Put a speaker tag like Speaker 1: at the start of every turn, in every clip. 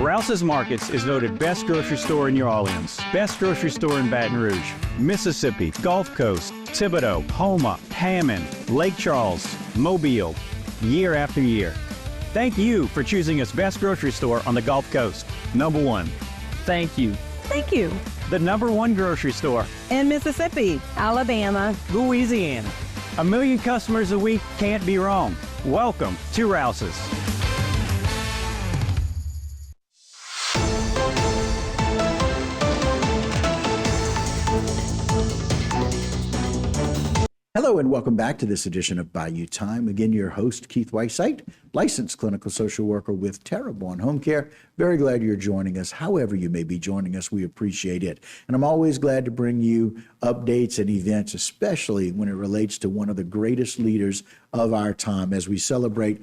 Speaker 1: Rouse's Markets is voted best grocery store in New Orleans, best grocery store in Baton Rouge, Mississippi, Gulf Coast, Thibodeau, Houma, Hammond, Lake Charles, Mobile, year after year. Thank you for choosing us best grocery store on the Gulf Coast. Number one. Thank you.
Speaker 2: Thank you.
Speaker 1: The number one grocery store
Speaker 2: In Mississippi, Alabama,
Speaker 1: Louisiana. 1 million customers a week can't be wrong. Welcome to Rouse's.
Speaker 3: Hello and welcome back to this edition of Bayou Time. Again, your host, Keith Whiteside, licensed clinical social worker with Terrebonne Home Care. Very glad you're joining us. However you may be joining us, we appreciate it. And I'm always glad to bring you updates and events, especially when it relates to one of the greatest leaders of our time as we celebrate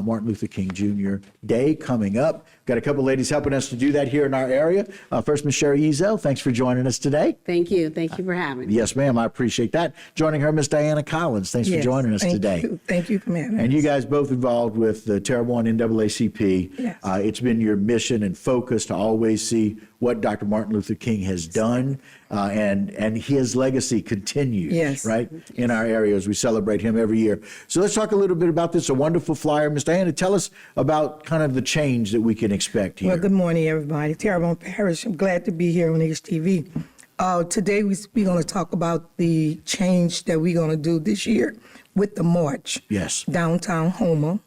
Speaker 3: Martin Luther King Jr. Day coming up. Got a couple ladies helping us to do that here in our area. First, Ms. Sherry Ezel, thanks for joining us today.
Speaker 4: Thank you. Thank you for having me.
Speaker 3: Yes, ma'am. I appreciate that. Joining her, Ms. Diana Collins. Thanks for joining us today.
Speaker 5: Thank you for having us.
Speaker 3: And you guys both involved with the Terrebonne NAACP.
Speaker 5: Yes.
Speaker 3: It's been your mission and focus to always see what Dr. Martin Luther King has done, and his legacy continues,
Speaker 5: Yes.
Speaker 3: right, in our area as we celebrate him every year. So let's talk a little bit about this, a wonderful flyer. Ms. Diana, tell us about kind of the change that we can expect here.
Speaker 5: Well, good morning, everybody. Terrebonne Parish, I'm glad to be here on HTV. Today, we're going to talk about the change that we're going to do this year with the march.
Speaker 3: Yes.
Speaker 5: Downtown Houma,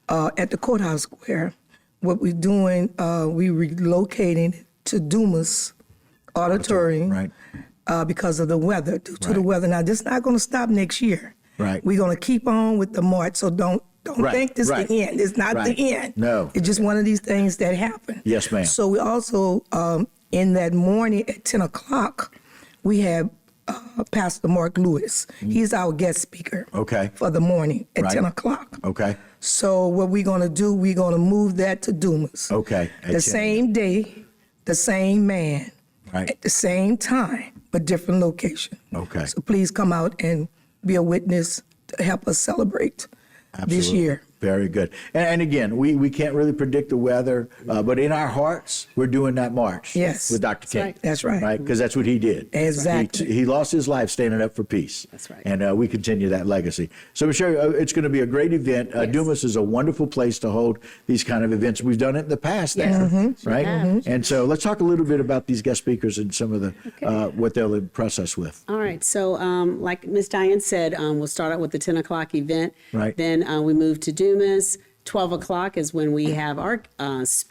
Speaker 5: at the Courthouse Square. What we're doing, we relocating to Dumas Auditorium,
Speaker 3: Right.
Speaker 5: because of the weather, due to the weather. Now, this is not going to stop next year.
Speaker 3: Right.
Speaker 5: We're going to keep on with the march, so don't
Speaker 3: Right,
Speaker 5: think this
Speaker 3: right.
Speaker 5: is the end. It's not
Speaker 3: Right.
Speaker 5: the end.
Speaker 3: No.
Speaker 5: It's just one of these things that happen.
Speaker 3: Yes, ma'am.
Speaker 5: So we also, in that morning at 10 o'clock, we have Pastor Mark Lewis. He's our guest speaker.
Speaker 3: Okay.
Speaker 5: For the morning at
Speaker 3: Right.
Speaker 5: 10 o'clock.
Speaker 3: Okay.
Speaker 5: So what we're going to do, we're going to move that to Dumas.
Speaker 3: Okay. At 10.
Speaker 5: The same day, the same man,
Speaker 3: Right.
Speaker 5: at the same time, but different location.
Speaker 3: Okay.
Speaker 5: So please come out and be a witness to help us celebrate this
Speaker 3: Absolutely.
Speaker 5: year.
Speaker 3: Very good. And again, we can't really predict the weather, but in our hearts, we're doing that march.
Speaker 5: Yes.
Speaker 3: With Dr. King.
Speaker 4: right.
Speaker 5: That's right.
Speaker 3: Right? Because that's what he did.
Speaker 5: Exactly.
Speaker 3: He lost his life standing up for peace.
Speaker 4: That's right.
Speaker 3: And we continue that legacy. So, Michelle, it's going to be a great event. Dumas is a wonderful place to hold these kind of events. We've done it in the past there, right?
Speaker 4: have.
Speaker 3: And so let's talk a little bit about these guest speakers and some of the what they'll impress us with.
Speaker 4: All right. So, like Ms. Diane said, we'll start out with the 10 o'clock event.
Speaker 3: Right.
Speaker 4: Then we move to Dumas. 12 o'clock is when we have our,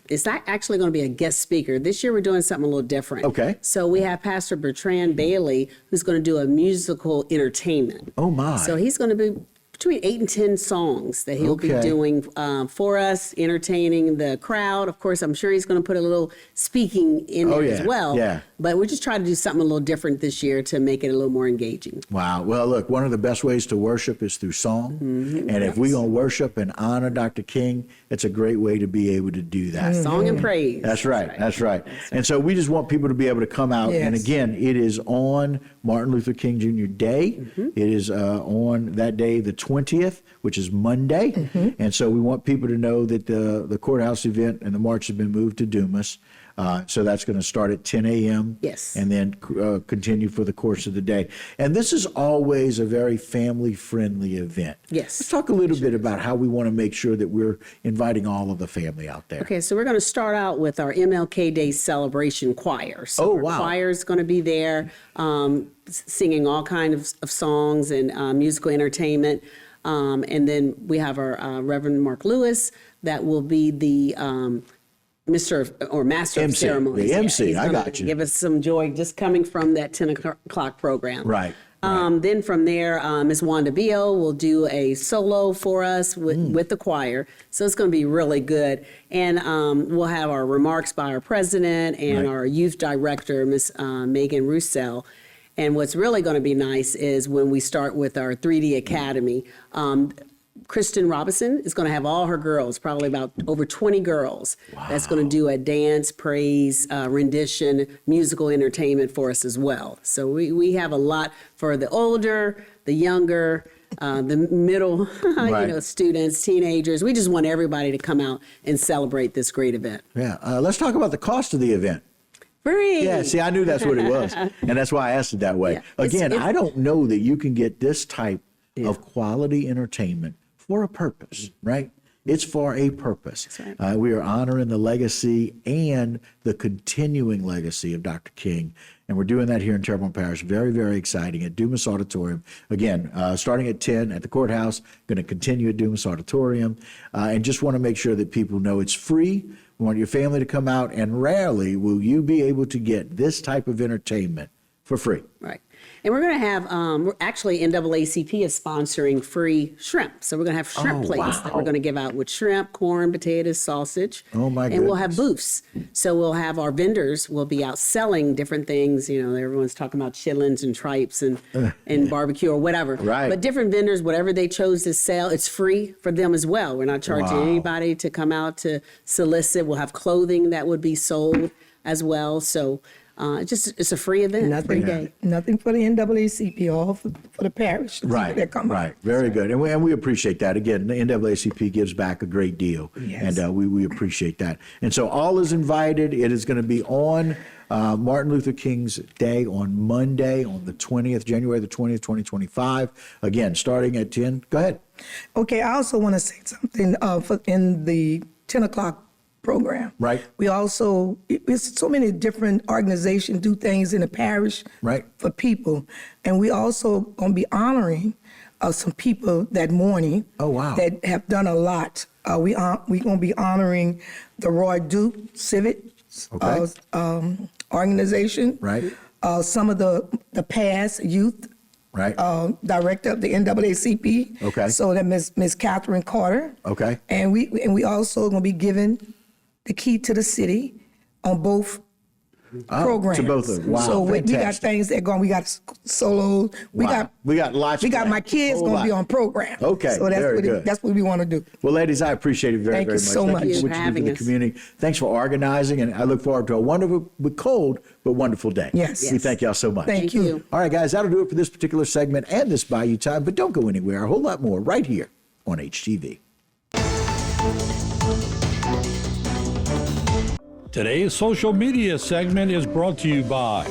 Speaker 4: it's not actually going to be a guest speaker. This year we're doing something a little different.
Speaker 3: Okay.
Speaker 4: So we have Pastor Bertrand Bailey, who's going to do a musical entertainment.
Speaker 3: Oh, my.
Speaker 4: So he's going to be between 8 and 10 songs that he'll be
Speaker 3: Okay.
Speaker 4: doing for us, entertaining the crowd. Of course, I'm sure he's going to put a little speaking in there as well.
Speaker 3: Yeah.
Speaker 4: But we're just trying to do something a little different this year to make it a little more engaging.
Speaker 3: Wow. Well, look, one of the best ways to worship is through song. And if we're going to worship and honor Dr. King, it's a great way to be able to do that.
Speaker 4: Song and praise.
Speaker 3: That's right. That's right. And so we just want people to be able to come out. And
Speaker 5: Yes.
Speaker 3: again, it is on Martin Luther King Jr. Day. It is on that day, the 20th, which is Monday. And so we want people to know that the courthouse event and the march has been moved to Dumas. So that's going to start at 10 a.m.
Speaker 4: Yes.
Speaker 3: And then continue for the course of the day. And this is always a very family-friendly event.
Speaker 4: Yes.
Speaker 3: Let's talk a little bit about how we want to make sure that we're inviting all of the family out there.
Speaker 4: Okay, so we're going to start out with our MLK Day celebration choir. So
Speaker 3: Oh,
Speaker 4: our
Speaker 3: wow.
Speaker 4: choir is going to be there singing all kinds of songs and musical entertainment. And then we have our Reverend Mark Lewis that will be the Master of
Speaker 3: MC,
Speaker 4: Ceremonies.
Speaker 3: the MC,
Speaker 4: he's
Speaker 3: I
Speaker 4: gonna
Speaker 3: got you.
Speaker 4: Give us some joy just coming from that 10 o'clock program.
Speaker 3: Right.
Speaker 4: Then from there, Ms. Wanda Bio will do a solo for us with the choir. So it's going to be really good. And we'll have our remarks by our president and
Speaker 3: Right.
Speaker 4: our youth director, Ms. Megan Roussel. And what's really going to be nice is when we start with our 3D Academy. Kristen Robinson is going to have all her girls, probably about over 20 girls. Wow. That's going to do a dance, praise, rendition, musical entertainment for us as well. So we have a lot for the older, the younger, the middle,
Speaker 3: Right.
Speaker 4: students, teenagers. We just want everybody to come out and celebrate this great event.
Speaker 3: Yeah. Let's talk about the cost of the event.
Speaker 4: Free.
Speaker 3: Yeah, see, I knew that's what it was, and that's why I asked it that way.
Speaker 4: Yeah. It's-
Speaker 3: Again,
Speaker 4: it's-
Speaker 3: I don't know that you can get this type of quality entertainment for a purpose, right? It's for a purpose.
Speaker 4: That's right.
Speaker 3: We are honoring the legacy and the continuing legacy of Dr. King, and we're doing that here in Terrebonne Parish. Very, very exciting at Dumas Auditorium. Again, starting at 10 at the courthouse, going to continue at Dumas Auditorium, and just want to make sure that people know it's free. We want your family to come out, and rarely will you be able to get this type of entertainment for free.
Speaker 4: Right. And we're going to have, actually, NAACP is sponsoring free shrimp. So we're going to have shrimp plates that we're going to give out with shrimp, corn, potatoes, sausage.
Speaker 3: Oh, my
Speaker 4: And we'll have
Speaker 3: goodness.
Speaker 4: booths. So we'll have our vendors will be out selling different things. Everyone's talking about chitlins and tripes and barbecue or whatever.
Speaker 3: Right.
Speaker 4: But different vendors, whatever they chose to sell, it's free for them as well. We're not charging
Speaker 3: Wow.
Speaker 4: anybody to come out to solicit. We'll have clothing that would be sold as well. So it's a free event, free day.
Speaker 5: Nothing for the NAACP, all for the parish.
Speaker 3: Right,
Speaker 5: That come out.
Speaker 3: right. Very good. And we appreciate that. Again, the NAACP gives back a great deal.
Speaker 5: Yes.
Speaker 3: And we appreciate that. And so all is invited. It is going to be on Martin Luther King's Day on Monday, on the 20th, January the 20th, 2025. Again, starting at 10. Go ahead.
Speaker 5: Okay, I also want to say something in the 10 o'clock program.
Speaker 3: Right.
Speaker 5: We also, it's so many different organizations do things in the parish
Speaker 3: Right.
Speaker 5: for people. And we also going to be honoring some people that morning.
Speaker 3: Oh, wow.
Speaker 5: That have done a lot. We going to be honoring the Roy Duke Civic
Speaker 3: Okay.
Speaker 5: organization.
Speaker 3: Right.
Speaker 5: Some of the past youth
Speaker 3: Right.
Speaker 5: director of the NAACP.
Speaker 3: Okay.
Speaker 5: So that Miss Catherine Carter.
Speaker 3: Okay.
Speaker 5: And we also going to be giving the key to the city on both programs.
Speaker 3: to both of them. Wow,
Speaker 5: So we got
Speaker 3: fantastic.
Speaker 5: things that going. We got solos. We
Speaker 3: Wow. We got lots
Speaker 5: We got
Speaker 3: planned.
Speaker 5: my kids
Speaker 3: Whole
Speaker 5: going
Speaker 3: lot.
Speaker 5: to be on program.
Speaker 3: Okay,
Speaker 5: So that's
Speaker 3: very
Speaker 5: what
Speaker 3: good.
Speaker 5: that's what we want to do.
Speaker 3: Well, ladies, I appreciate it very,
Speaker 5: Thank
Speaker 3: very
Speaker 5: you
Speaker 3: much.
Speaker 5: so much.
Speaker 3: Thank you for what
Speaker 4: for
Speaker 3: you do for
Speaker 4: having
Speaker 3: the
Speaker 4: us.
Speaker 3: community. Thanks for organizing, and I look forward to a wonderful, but cold, but wonderful day.
Speaker 5: Yes.
Speaker 3: We thank y'all so much.
Speaker 5: Thank you.
Speaker 3: All right, guys, that'll do it for this particular segment and this Bayou Time, but don't go anywhere. A whole lot more right here on HTV.
Speaker 6: Today's social media segment is brought to you by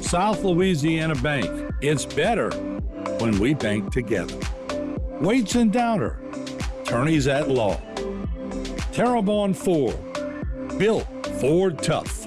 Speaker 6: South Louisiana Bank. It's better when we bank together. Waits and Downer, attorneys at law. Terrebonne Ford, built Ford tough.